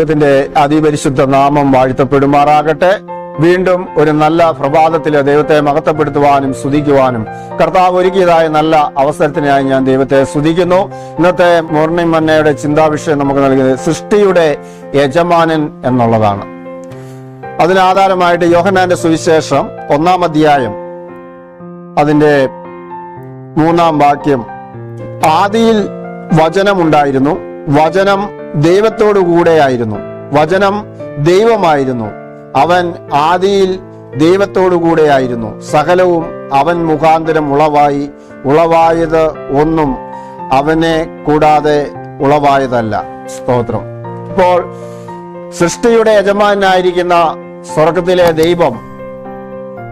ദൈവത്തിന്റെ അതിപരിശുദ്ധ നാമം വാഴ്ത്തപ്പെടുമാറാകട്ടെ. വീണ്ടും ഒരു നല്ല പ്രഭാതത്തില് ദൈവത്തെ മഹത്വപ്പെടുത്തുവാനും സ്തുതിക്കുവാനും കർത്താവ് ഒരുക്കിയതായ നല്ല അവസരത്തിനായി ഞാൻ ദൈവത്തെ സ്തുതിക്കുന്നു. ഇന്നത്തെ മോർണിംഗ് മന്നയുടെ ചിന്താവിഷയം നമുക്ക് നൽകിയത് സൃഷ്ടിയുടെ യജമാനൻ എന്നുള്ളതാണ്. അതിനാധാരമായിട്ട് യോഹന്നാന്റെ സുവിശേഷം 1-ാം അധ്യായം അതിന്റെ 3-ാം വാക്യം, ആദിയിൽ വചനമുണ്ടായിരുന്നു, വചനം ദൈവത്തോടു കൂടെയായിരുന്നു, വചനം ദൈവമായിരുന്നു, അവൻ ആദിയിൽ ദൈവത്തോടു കൂടെയായിരുന്നു, സകലവും അവൻ മുഖാന്തരം ഉളവായി, ഉളവായത് ഒന്നും അവനെ കൂടാതെ ഉളവായതല്ല. സ്തോത്രം. ഇപ്പോൾ സൃഷ്ടിയുടെ യജമാനായിരിക്കുന്ന സ്വർഗത്തിലെ ദൈവം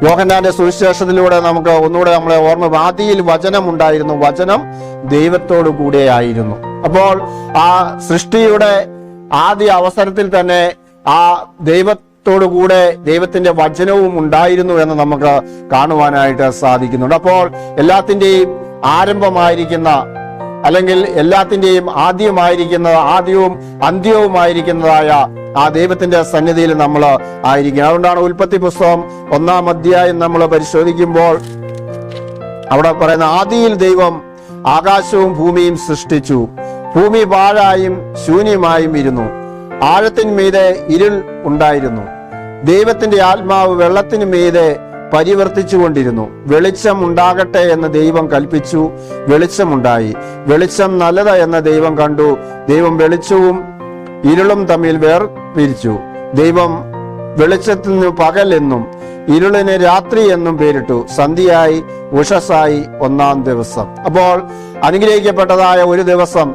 യോഹന്നാന്റെ സുവിശേഷത്തിലൂടെ നമുക്ക് ഒന്നുകൂടെ നമ്മളെ ഓർമ്മ, ആദിയിൽ വചനം ഉണ്ടായിരുന്നു, വചനം ദൈവത്തോടു കൂടെയായിരുന്നു. അപ്പോൾ ആ സൃഷ്ടിയുടെ ആദ്യ അവസരത്തിൽ തന്നെ ആ ദൈവത്തോടു കൂടെ ദൈവത്തിന്റെ വചനവും ഉണ്ടായിരുന്നു എന്ന് നമുക്ക് കാണുവാനായിട്ട് സാധിക്കുന്നുണ്ട്. അപ്പോൾ എല്ലാത്തിന്റെയും ആരംഭമായിരിക്കുന്ന, അല്ലെങ്കിൽ എല്ലാത്തിന്റെയും ആദ്യവും അന്ത്യവുമായിരിക്കുന്നതായ ആ ദൈവത്തിന്റെ സന്നിധിയിൽ നമ്മൾ ആയിരിക്കും. അതുകൊണ്ടാണ് ഉൽപ്പത്തി പുസ്തകം 1-ാം അധ്യായം നമ്മൾ പരിശോധിക്കുമ്പോൾ അവിടെ പറയുന്ന, ആദിയിൽ ദൈവം ആകാശവും ഭൂമിയും സൃഷ്ടിച്ചു, ഭൂമി പാഴായും ശൂന്യമായും ഇരുന്നു, ആഴത്തിന്മീതെ ഇരുൾ ഉണ്ടായിരുന്നു, ദൈവത്തിന്റെ ആത്മാവ് വെള്ളത്തിനു മീതെ പരിവർത്തിച്ചു കൊണ്ടിരുന്നു, വെളിച്ചം ഉണ്ടാകട്ടെ എന്ന് ദൈവം കൽപ്പിച്ചു, വെളിച്ചമുണ്ടായി, വെളിച്ചം നല്ലത് എന്ന് ദൈവം കണ്ടു, ദൈവം വെളിച്ചവും ഇരുളും തമ്മിൽ വേർപിരിച്ചു, ദൈവം വെളിച്ചത്തിന് പകൽ എന്നും ഇരുളിന് രാത്രി എന്നും പേരിട്ടു, സന്ധ്യയായി ഉഷസ്സായി 1-ാം ദിവസം. അപ്പോൾ അനുഗ്രഹിക്കപ്പെട്ടതായ ഒരു ദിവസം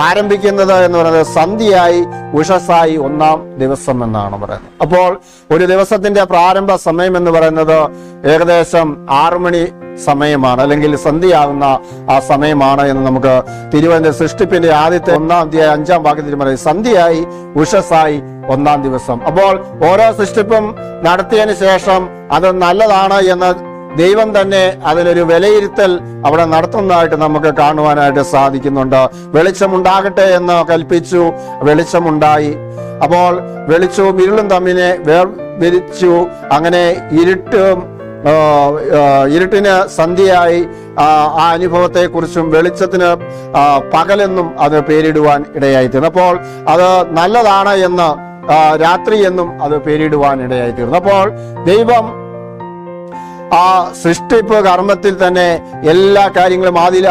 ആരംഭിക്കുന്നത് എന്ന് പറയുന്നത് സന്ധ്യയായി ഉഷസ്സായി 1-ാം ദിവസം എന്നാണ് പറയുന്നത്. അപ്പോൾ ഒരു ദിവസത്തിന്റെ പ്രാരംഭ സമയം എന്ന് പറയുന്നത് ഏകദേശം 6 മണി സമയമാണ്, അല്ലെങ്കിൽ സന്ധ്യയാകുന്ന ആ സമയമാണ് എന്ന് നമുക്ക് തിരുവനന്തപുരം സൃഷ്ടിപ്പിന്റെ ആദ്യത്തെ 1-ാം അധ്യായം 5-ാം വാക്യത്തിൽ പറയുന്നത്, സന്ധ്യയായി ഉഷസ്സായി 1-ാം ദിവസം. അപ്പോൾ ഓരോ സൃഷ്ടിപ്പും നടത്തിയതിനു ശേഷം അത് നല്ലതാണ് എന്ന് ദൈവം തന്നെ അതിനൊരു വിലയിരുത്തൽ അവിടെ നടത്തുന്നതായിട്ട് നമുക്ക് കാണുവാനായിട്ട് സാധിക്കുന്നുണ്ട്. വെളിച്ചമുണ്ടാകട്ടെ എന്ന് കൽപ്പിച്ചു, വെളിച്ചമുണ്ടായി. അപ്പോൾ വെളിച്ചവും ഇരുളും തമ്മിനെ വേർതിരിച്ചു. അങ്ങനെ ഇരുട്ടിന് സന്ധ്യയായി ആ അനുഭവത്തെ കുറിച്ചും വെളിച്ചത്തിന് പകലെന്നും അത് പേരിടുവാൻ ഇടയായിത്തീർന്നു. അപ്പോൾ അത് നല്ലതാണ് എന്ന് രാത്രി എന്നും അത് പേരിടുവാൻ ഇടയായിത്തീർന്നു. അപ്പോൾ ദൈവം ആ സൃഷ്ടിപ്പ് കർമ്മത്തിൽ തന്നെ എല്ലാ കാര്യങ്ങളും ആദ്യം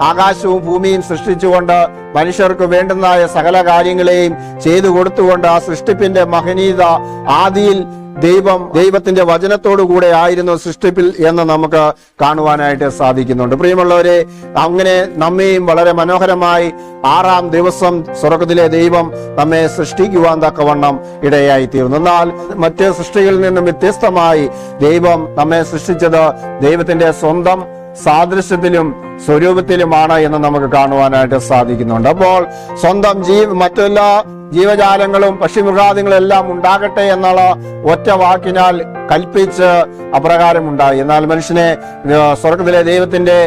ആകാശവും ഭൂമിയും സൃഷ്ടിച്ചുകൊണ്ട് മനുഷ്യർക്ക് വേണ്ടുന്നതായ സകല കാര്യങ്ങളെയും ചെയ്തു കൊടുത്തുകൊണ്ട് ആ സൃഷ്ടിപ്പിന്റെ മഹനീയത ആദിയിൽ ദൈവത്തിന്റെ വചനത്തോടു കൂടെ ആയിരുന്നു സൃഷ്ടിപ്പിൽ എന്ന് നമുക്ക് കാണുവാനായിട്ട് സാധിക്കുന്നുണ്ട്. പ്രിയമുള്ളവരെ, അങ്ങനെ നമ്മെയും വളരെ മനോഹരമായി 6-ാം ദിവസം സ്വർഗത്തിലെ ദൈവം നമ്മെ സൃഷ്ടിക്കുവാൻ തക്കവണ്ണം ഇടയായി തീർന്നു. എന്നാൽ മറ്റ് സൃഷ്ടികളിൽ നിന്നും വ്യത്യസ്തമായി ദൈവം നമ്മെ സൃഷ്ടിച്ചത് ദൈവത്തിന്റെ സ്വന്തം സാദൃശ്യത്തിലും സ്വരൂപത്തിലുമാണ് എന്ന് നമുക്ക് കാണുവാനായിട്ട് സാധിക്കുന്നുണ്ട്. അപ്പോൾ സ്വന്തം മറ്റെല്ലാ ജീവജാലങ്ങളും പക്ഷിമൃഗാദികളും എല്ലാം ഉണ്ടാകട്ടെ എന്നുള്ള ഒറ്റ വാക്കിനാൽ കൽപ്പിച്ച് അപ്രകാരം ഉണ്ടായി. എന്നാൽ മനുഷ്യനെ സ്വർഗത്തിലെ ദൈവത്തിന്റെ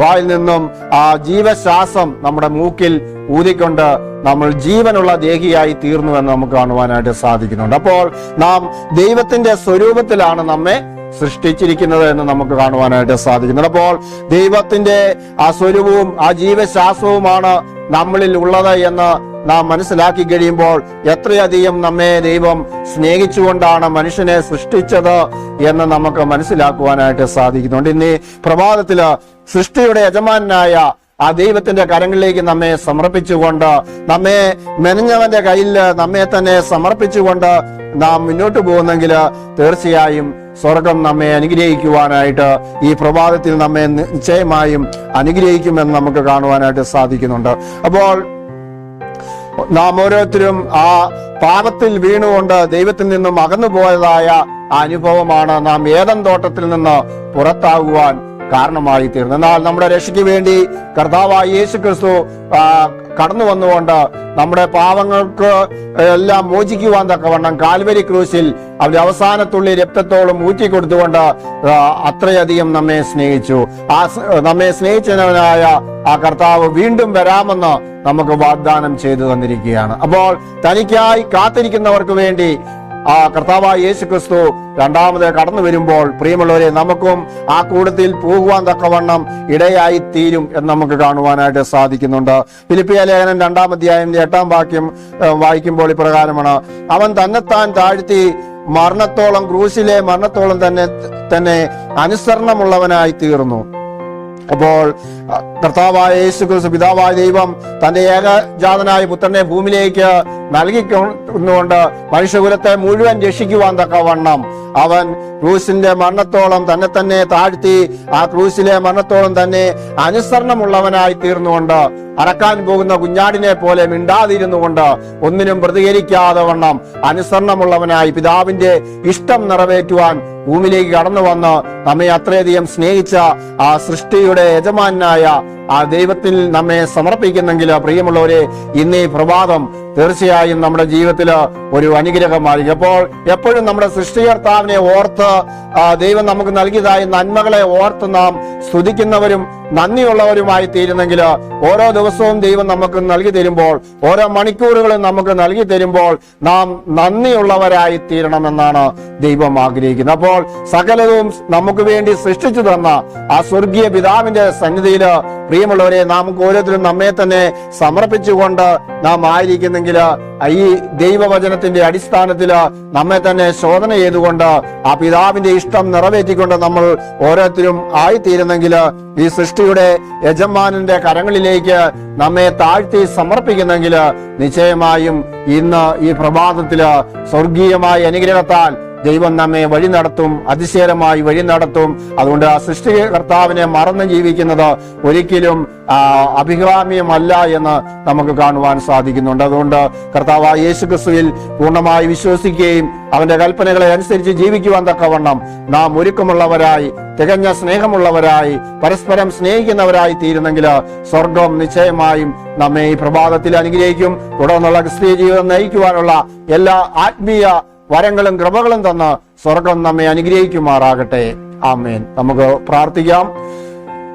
വായിൽ നിന്നും ആ ജീവശ്വാസം നമ്മുടെ മൂക്കിൽ ഊതിക്കൊണ്ട് നമ്മൾ ജീവനുള്ള ദേഹിയായി തീർന്നു എന്ന് നമുക്ക് കാണുവാനായിട്ട് സാധിക്കുന്നുണ്ട്. അപ്പോൾ നാം ദൈവത്തിന്റെ സ്വരൂപത്തിലാണ് നമ്മെ സൃഷ്ടിച്ചിരിക്കുന്നത് എന്ന് നമുക്ക് കാണുവാനായിട്ട് സാധിക്കുന്നുണ്ട്. അപ്പോൾ ദൈവത്തിന്റെ ആ സ്വരൂപവും ആ ജീവശ്വാസവുമാണ് നമ്മളിൽ ഉള്ളത് എന്ന് നാം മനസ്സിലാക്കി കഴിയുമ്പോൾ എത്രയധികം നമ്മെ ദൈവം സ്നേഹിച്ചുകൊണ്ടാണ് മനുഷ്യനെ സൃഷ്ടിച്ചത് എന്ന് നമുക്ക് മനസ്സിലാക്കുവാനായിട്ട് സാധിക്കുന്നുണ്ട്. ഇന്ന് പ്രഭാതത്തില് സൃഷ്ടിയുടെ യജമാനായ ആ ദൈവത്തിന്റെ കരങ്ങളിലേക്ക് നമ്മെ സമർപ്പിച്ചുകൊണ്ട്, നമ്മെ മെനഞ്ഞവന്റെ കയ്യിൽ നമ്മെ തന്നെ സമർപ്പിച്ചുകൊണ്ട് നാം മുന്നോട്ട് പോകുന്നെങ്കിൽ തീർച്ചയായും സ്വർഗം നമ്മെ അനുഗ്രഹിക്കുവാനായിട്ട് ഈ പ്രഭാതത്തിൽ നമ്മെ നിശ്ചയമായും അനുഗ്രഹിക്കുമെന്ന് നമുക്ക് കാണുവാനായിട്ട് സാധിക്കുന്നുണ്ട്. അപ്പോൾ നാം ഓരോരുത്തരും ആ പാപത്തിൽ വീണുകൊണ്ട് ദൈവത്തിൽ നിന്നും അകന്നു പോയതായ ആ അനുഭവമാണ് നാം ഏദൻ തോട്ടത്തിൽ നിന്ന് പുറത്താകുവാൻ കാരണമായി തീർന്നു. എന്നാൽ നമ്മുടെ രക്ഷയ്ക്ക് വേണ്ടി കർത്താവായ യേശു ക്രിസ്തു കടന്നു വന്നുകൊണ്ട് നമ്മുടെ പാവങ്ങൾക്ക് എല്ലാം മോചിക്കുവാൻ തക്കവണ്ണം കാൽവരി ക്രൂശിൽ അവന്റെ അവസാനത്തുള്ളി രക്തത്തോളം ഊറ്റിക്കൊടുത്തുകൊണ്ട് അത്രയധികം നമ്മെ സ്നേഹിച്ചു. നമ്മെ സ്നേഹിച്ചവനായ ആ കർത്താവ് വീണ്ടും വരാമെന്ന് നമുക്ക് വാഗ്ദാനം ചെയ്തു തന്നിരിക്കുകയാണ്. അപ്പോൾ തനിക്കായി കാത്തിരിക്കുന്നവർക്ക് വേണ്ടി ആ കർത്താവായ യേശു ക്രിസ്തു രണ്ടാമത് കടന്നു വരുമ്പോൾ പ്രിയമുള്ളവരെ നമുക്കും ആ കൂട്ടത്തിൽ പോകുവാൻ തക്കവണ്ണം ഇടയായി തീരും എന്ന് നമുക്ക് കാണുവാനായിട്ട് സാധിക്കുന്നുണ്ട്. ഫിലിപ്പിയ ലേഖനം 2-ാം അധ്യായം 8-ാം വാക്യം വായിക്കുമ്പോൾ ഇപ്രകാരമാണ്: അവൻ തന്നെത്താൻ താഴ്ത്തി മരണത്തോളം, ക്രൂശിലെ മരണത്തോളം തന്നെ അനുസരണമുള്ളവനായി തീർന്നു. അപ്പോൾ കർത്താവായ യേശു ക്രിസ്തു, പിതാവായ ദൈവം തന്റെ ഏകജാതനായ പുത്രനെ ഭൂമിയിലേക്ക് നൽകിക്കൊണ്ടുകൊണ്ട് മനുഷ്യകുലത്തെ മുഴുവൻ രക്ഷിക്കുവാൻ തക്കവണ്ണം അവൻ ക്രൂശിന്റെ മരണത്തോളം തന്നെ താഴ്ത്തി ആ ക്രൂശിലെ മരണത്തോളം തന്നെ അനുസരണമുള്ളവനായി തീർന്നുകൊണ്ട് അറക്കാൻ പോകുന്ന കുഞ്ഞാടിനെ പോലെ മിണ്ടാതിരുന്നുകൊണ്ട് ഒന്നിനും പ്രതികരിക്കാതെ വണ്ണം അനുസരണമുള്ളവനായി പിതാവിന്റെ ഇഷ്ടം നിറവേറ്റുവാൻ ഭൂമിയിലേക്ക് കടന്നു വന്ന് നമ്മെ അത്രയധികം സ്നേഹിച്ച ആ സൃഷ്ടിയുടെ യജമാനായ ആ ദൈവത്തിൽ നമ്മെ സമർപ്പിക്കുന്നെങ്കിൽ പ്രിയമുള്ളവരെ, ഇന്ന് ഈ പ്രഭാതം തീർച്ചയായും നമ്മുടെ ജീവിതത്തിൽ ഒരു അനുഗ്രഹമായിരിക്കും. അപ്പോൾ എപ്പോഴും നമ്മുടെ സൃഷ്ടികർത്താവിനെ ഓർത്ത് ദൈവം നമുക്ക് നൽകിയതായ നന്മകളെ ഓർത്ത് നാം സ്തുതിക്കുന്നവരും നന്ദിയുള്ളവരുമായി തീരുന്നെങ്കിൽ ഓരോ ദിവസവും ദൈവം നമുക്ക് നൽകി തരുമ്പോൾ, ഓരോ മണിക്കൂറുകളും നമുക്ക് നൽകി തരുമ്പോൾ നാം നന്ദിയുള്ളവരായി തീരണമെന്നാണ് ദൈവം ആഗ്രഹിക്കുന്നത്. അപ്പോൾ സകലവും നമുക്ക് വേണ്ടി സൃഷ്ടിച്ചു തന്ന ആ സ്വർഗീയ പിതാവിന്റെ സന്നിധിയിൽ പ്രിയമുള്ളവരെ, നമുക്ക് ഓരോരുത്തരും നമ്മെ തന്നെ സമർപ്പിച്ചുകൊണ്ട് നാം ആയിരിക്കുന്നെങ്കിൽ ഈ ദൈവവചനത്തിന്റെ അടിസ്ഥാനത്തിൽ നമ്മെ തന്നെ ശോധന ചെയ്തുകൊണ്ട് ആ പിതാവിന്റെ ഇഷ്ടം നിറവേറ്റിക്കൊണ്ട് നമ്മൾ ഓരോരുത്തരും ആയിത്തീരുന്നെങ്കിൽ ഈ സൃഷ്ടിയുടെ യജമാനന്റെ കരങ്ങളിലേക്ക് നമ്മെ താഴ്ത്തി സമർപ്പിക്കുന്നെങ്കിൽ നിശ്ചയമായും ഇന്ന് ഈ പ്രഭാതത്തില് സ്വർഗീയമായ അനുഗ്രഹത്താൽ ദൈവം നമ്മെ വഴി നടത്തും, അതിശയകരമായി വഴി നടത്തും. അതുകൊണ്ട് ആ സൃഷ്ടികർത്താവിനെ മറന്ന് ജീവിക്കുന്നത് ഒരിക്കലും അഭികാമ്യമല്ല എന്ന് നമുക്ക് കാണുവാൻ സാധിക്കുന്നുണ്ട്. അതുകൊണ്ട് കർത്താവായ യേശു ക്രിസ്തുവിൽ പൂർണ്ണമായി വിശ്വസിക്കുകയും അവന്റെ കൽപ്പനകളെ അനുസരിച്ച് ജീവിക്കുവാൻ തക്കവണ്ണം നാം ഒരുക്കമുള്ളവരായി, തികഞ്ഞ സ്നേഹമുള്ളവരായി, പരസ്പരം സ്നേഹിക്കുന്നവരായി തീരുന്നെങ്കിൽ സ്വർഗം നിശ്ചയമായും നമ്മെ ഈ പ്രഭാതത്തിൽ അനുഗ്രഹിക്കും. തുടർന്നുള്ള ക്രിസ്തീയ ജീവിതം നയിക്കുവാനുള്ള എല്ലാ ആത്മീയ വരങ്ങളും കൃപകളും തന്ന് സ്വർഗം നമ്മെ അനുഗ്രഹിക്കുമാറാകട്ടെ. ആമേൻ. നമുക്ക് പ്രാർത്ഥിക്കാം.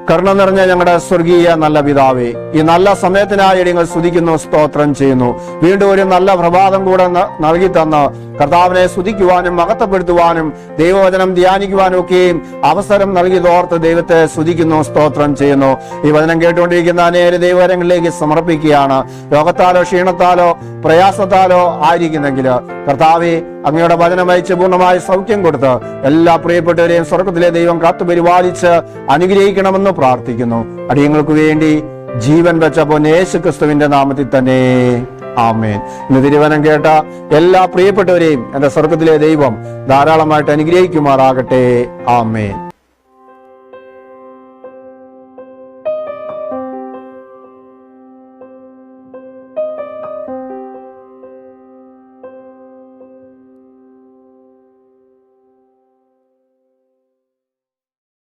കരുണ നിറഞ്ഞ ഞങ്ങളുടെ സ്വർഗീയ നല്ല പിതാവേ, ഈ നല്ല സമയത്തിനായി നിങ്ങൾ സ്തുതിക്കുന്നു, സ്തോത്രം ചെയ്യുന്നു. വീണ്ടും ഒരു നല്ല പ്രഭാതം കൂടെ നൽകി തന്ന് കർത്താവിനെ സ്തുതിക്കുവാനും മഹത്വപ്പെടുത്തുവാനും ദൈവവചനം ധ്യാനിക്കുവാനും ഒക്കെയും അവസരം നൽകിയതോർത്ത് ദൈവത്തെ സ്തുതിക്കുന്നു, സ്തോത്രം ചെയ്യുന്നു. ഈ വചനം കേട്ടുകൊണ്ടിരിക്കുന്ന അനേക ദൈവവരങ്ങളിലേക്ക് സമർപ്പിക്കുകയാണ്. രോഗത്താലോ ക്ഷീണത്താലോ പ്രയാസത്താലോ ആയിരിക്കുന്നെങ്കിൽ കർത്താവെ, അങ്ങയുടെ വചനം അയച്ച് പൂർണ്ണമായി സൗഖ്യം കൊടുത്ത് എല്ലാ പ്രിയപ്പെട്ടവരെയും സ്വർഗത്തിലെ ദൈവം കാത്തു പരിപാലിച്ച് അനുഗ്രഹിക്കണമെന്ന് പ്രാർത്ഥിക്കുന്നു. അടിയങ്ങൾക്ക് വേണ്ടി ജീവൻ വെച്ച പൊന്ന് യേശു ക്രിസ്തുവിന്റെ നാമത്തിൽ തന്നെ ആമേൻ. ഇന്ന് തിരുവചനം കേട്ട എല്ലാ പ്രിയപ്പെട്ടവരെയും എന്റെ സ്വർഗത്തിലെ ദൈവം ധാരാളമായിട്ട് അനുഗ്രഹിക്കുമാറാകട്ടെ. ആമേൻ.